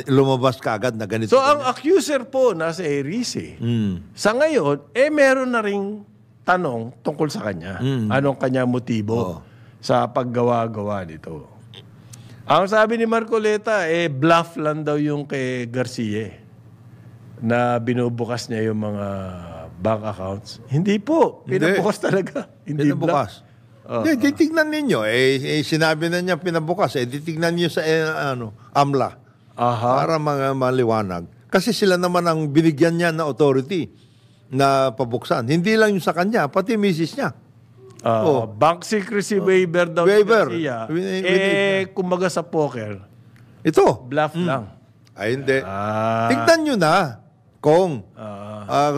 Lumabas ka agad na ganito. So, ang accuser po nasa Erice. Sa ngayon, meron na ring tanong tungkol sa kanya. Anong kanya motibo sa paggawa-gawa nito. Ang sabi ni Marcoleta, bluff lang daw yung kay Garcia na binubukas niya yung mga bank accounts. Hindi po. Pinabukas talaga. Hindi bluff. Titignan ninyo. Sinabi na niya pinabukas. Titignan niyo sa AMLA. Para maliwanag. Kasi sila naman ang binigyan niya na authority na pabuksan. Hindi lang yung sa kanya, pati misis niya. Bank secrecy waiver daw. Waiver. Kumbaga sa poker. Ito. Bluff lang. Ay, hindi. Tignan nyo na kung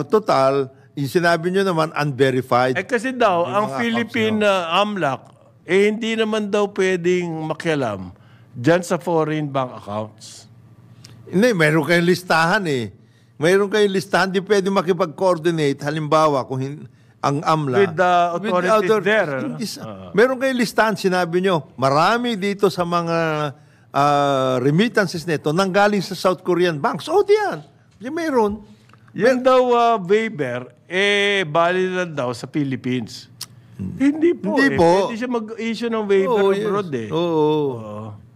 total... Yung sinabi nyo naman, unverified. Kasi daw, ang Philippine AMLAC, hindi naman daw pwedeng makialam dyan sa foreign bank accounts. Hindi, mayroon kayong listahan Mayroon kayong listahan, di pwede makipag-coordinate. Halimbawa, kung ang AMLA... With the authorities there. Mayroon kayong listahan, sinabi nyo, marami dito sa mga remittances nito nanggaling sa South Korean banks. Diyan. Mayroon. Yan daw waiver, valid lang daw sa Philippines. Hindi po. Pwede siya mag-issue ng waiver abroad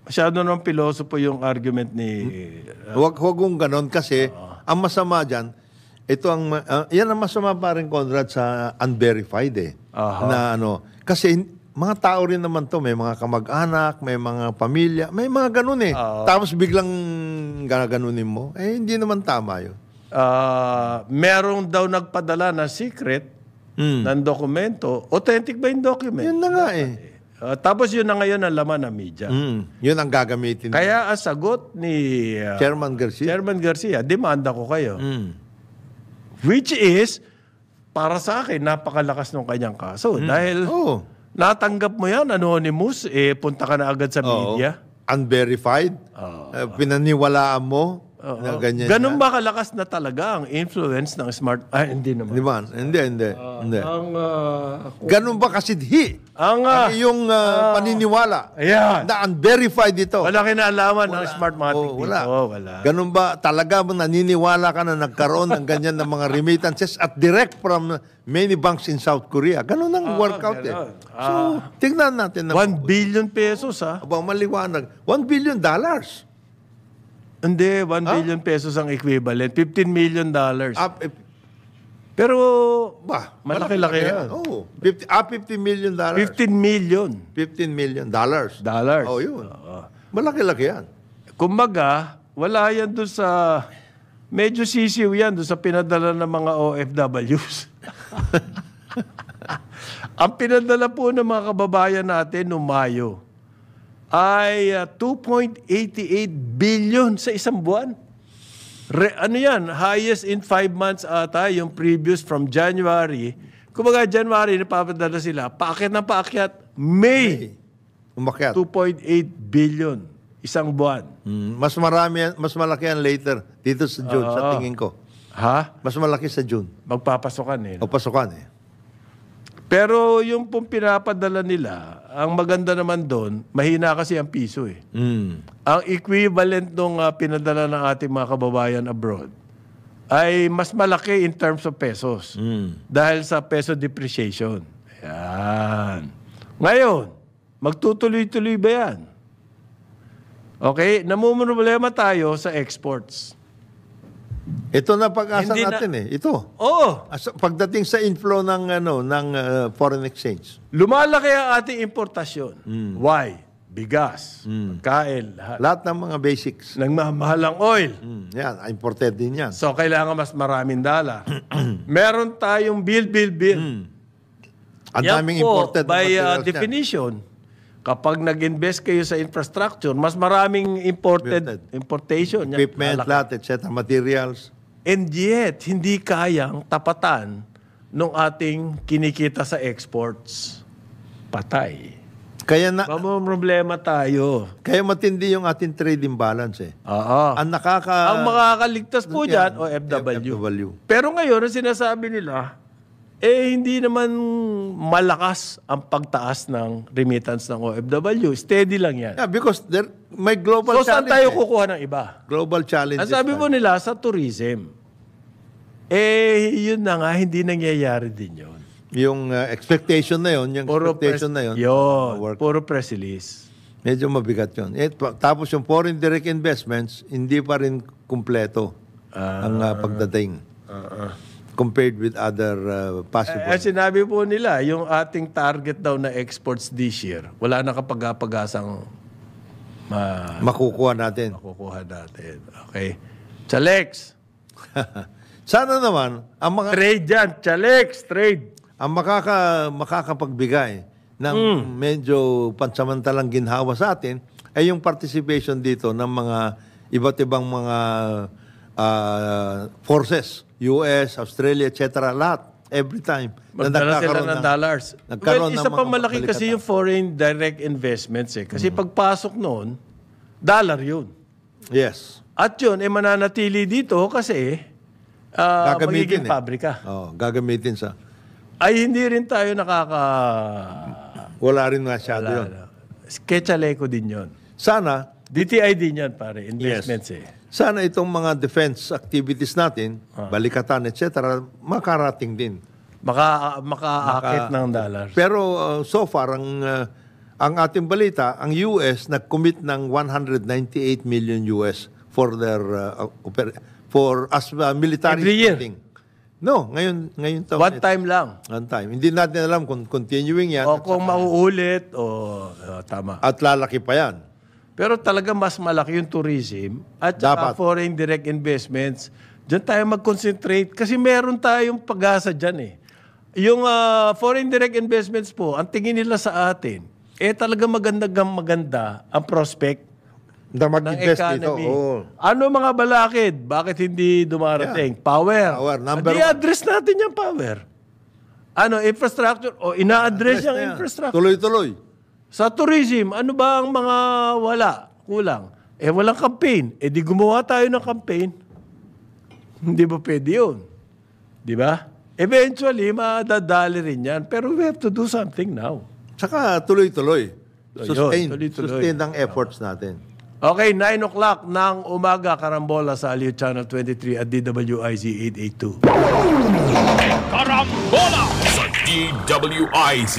Masyado ng pilosopo yung argument ni... Huwag kong ganon kasi ang masama dyan, yan ang masama pa rin, Conrad, sa unverified na kasi mga tao rin naman to, may mga kamag-anak, may mga pamilya, may mga ganun Tapos biglang gaganunin mo, hindi naman tama yun. Merong daw nagpadala na secret ng dokumento. Authentic ba yung document? Yun na nga tapos yun na ngayon ang laman ng media. Yun ang gagamitin. Kaya ang sagot ni Chairman Garcia, demanda ko kayo. Which is, para sa akin, napakalakas ng kanyang kaso. Dahil natanggap mo yan, anonymous, punta ka na agad sa media. Unverified, pinaniwalaan mo, ganun ba kalakas na talaga ang influence ng smart... hindi naman. Hindi. Ganun ba kasidhi ang iyong paniniwala na unverified ito? Wala kinalaman ng Smartmatic dito. Wala. Ganun ba talaga naniniwala ka na nagkaroon ng ganyan ng mga remittances at direct from many banks in South Korea? Ganun ang workout So, tingnan natin. 1 billion pesos maliwanag. $1 billion. Hindi, 1 billion pesos ang equivalent. $15 million. Pero, malaki-laki yan. $50 million. 15 million. $15 million. Dollars. Yun. Malaki-laki yan. Kumbaga, wala yan doon sa... Medyo sisiw yan doon sa pinadala ng mga OFWs. Ang pinadala po ng mga kababayan natin noong Mayo ay 2.88 billion sa isang buwan. Ano yan? Highest in 5 months ata, yung previous from January. Kumbaga, January, napapadala sila. Paakyat na paakyat. May. Umakyat. 2.8 billion. Isang buwan. Mas malaki yan later. Dito sa June, sa tingin ko. Mas malaki sa June. Magpapasokan O pasokan Pero yung pong pinapadala nila, ang maganda naman doon, mahina kasi ang piso Ang equivalent nung pinadala ng ating mga kababayan abroad ay mas malaki in terms of pesos. Dahil sa peso depreciation. Ayan. Ngayon, magtutuloy-tuloy ba yan? Okay? Namumroblema tayo sa exports. Ito na pag-asa Hindi natin Ito. Oo. Pagdating sa inflow ng foreign exchange. Lumalaki ang ating importasyon. Why? Bigas, pagkain, lahat. Lahat ng mga basics. Nagmamahal ang oil. Yan, imported din yan. So, kailangan mas maraming dala. Meron tayong bill. Ang Yan daming po, imported na by materials yan. definition, kapag nag-invest kayo sa infrastructure, mas maraming importation. Yan, Equipment, malaki. lahat, etc. Materials. And yet, hindi kayang tapatan nung ating kinikita sa exports. Patay. Kaya Problema tayo. kaya matindi yung ating trade imbalance Oo. Ang makakaligtas po dyan, OFW. Pero ngayon, ang sinasabi nila, hindi naman malakas ang pagtaas ng remittance ng OFW. Steady lang yan. Yeah, because may global So, saan challenge. tayo kukuha ng iba? Global challenge. Ang sabi po nila, sa tourism. Yun na nga, hindi nangyayari din yun. Yung expectation na yun, Puro press release. Medyo mabigat yun. Tapos yung foreign direct investments, hindi pa rin kumpleto ang pagdating. Compared with other possible. Sinabi po nila, yung ating target daw na exports this year, wala na kapag-apagasang makukuha natin. Okay. Chalex. Sana naman, ang Trade yan. Chalex. Trade. ang makakapagbigay ng medyo pansamantalang ginhawa sa atin ay yung participation dito ng mga iba't ibang mga forces, US, Australia, etc. Lahat, every time. Magdala sila ng dollars. Isa ng pa mga malaki kasi yung foreign direct investments Kasi pagpasok noon, dollar yun. Yes. At yun, mananatili dito kasi magiging pabrika. Gagamitin sa... Ay, hindi rin tayo Wala rin masyado yun. Sketchaleco din yun. Sana... DTI din yan, pare. Investments Sana itong mga defense activities natin, balikatan, etc., makarating din. Makaakit ng dollars. Pero so far, ang ating balita, ang US nag-commit ng 198 million US for their military Every year? spending. No, ngayon taon. One time lang. One time. Hindi natin alam kung continuing yan. O kung mauulit o tama. At lalaki pa yan. Pero talaga mas malaki yung tourism at saka foreign direct investments. Diyan tayo mag-concentrate kasi meron tayong pag-asa dyan Yung foreign direct investments po, ang tingin nila sa atin, talaga maganda ang prospect Na ng mag-invest economy. dito. Ano mga balakid? Bakit hindi dumarating? Yeah. Power. Number Hindi address natin yung power. Infrastructure? O ina-address yung infrastructure. Tuloy-tuloy. Sa tourism, ano ba ang mga kulang? Walang campaign. Di gumawa tayo ng campaign. Hindi ba pwede yun? Di ba? Eventually, madadali rin yan. Pero we have to do something now. Saka tuloy-tuloy. Sustain ang efforts natin. Okay, 9 o'clock ng umaga, Karambola sa Aliw Channel 23 at DWIZ 882. Karambola sa DWIZ.